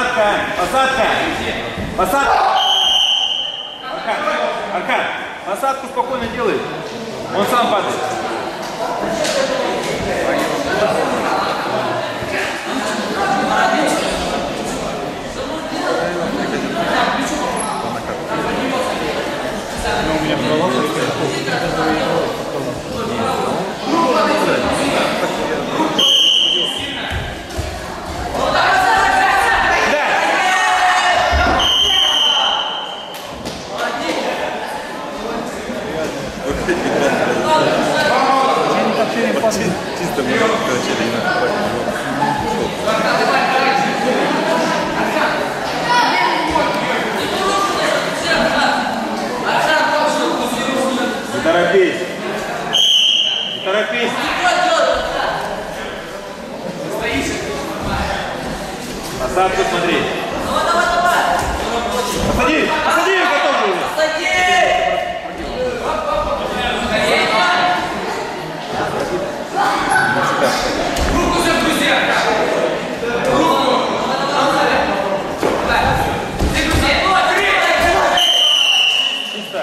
Посадка! Посадка! Посадка! Аркан! Посадку спокойно делай. Он сам падает. У меня голова чисто мы короче, не торопись. Не торопись. Посадку смотри. Посади! Посади! Готов уже! Руку загрузи! Руку! Чисто.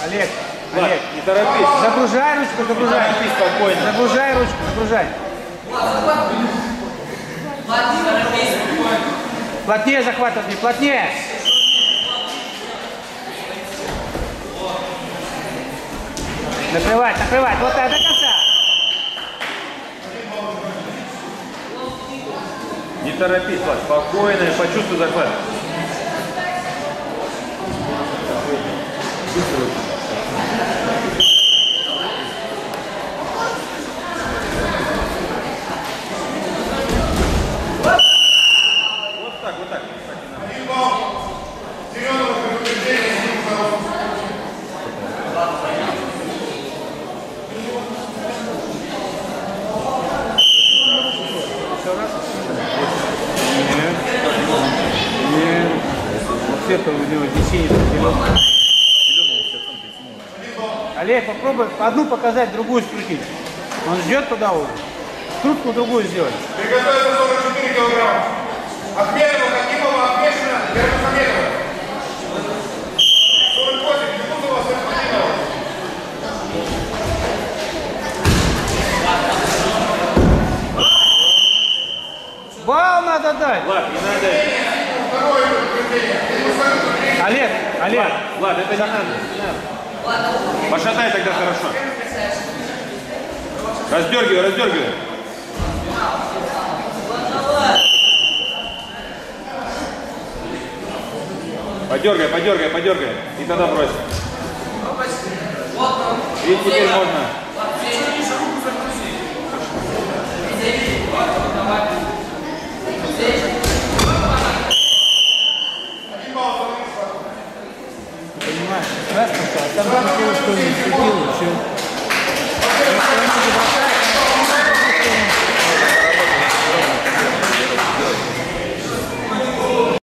Олег, Влад, Олег, не торопись. загружай ручку, загружай. Торопись спокойно. Загружай ручку, загружай. Плотнее захватывай, плотнее. Накрывать, накрывать. Вот так до конца. Не торопись, Влад, спокойно и почувствуй захват. Вот так, вот так. Это у него течение зеленого. Олег, попробуй одну показать, другую скрутить. Он ждет туда уже. Скрутку другую сделать. Приготовиться 44 килограмма. Ахмедова, Хакимова, Ахмешина, Верховцамедова. 48, Бекутова, Сарфанинова. Бал надо дать. Влад, не надо. Второе предупреждение. Олег, Олег. Влад, это не надо. Пошатай тогда хорошо. Раздергивай, раздергивай. Подергай, подергай, подергай. И тогда брось. И теперь можно. Понимаешь, раз пока, а там хотелось, что не сидел, все.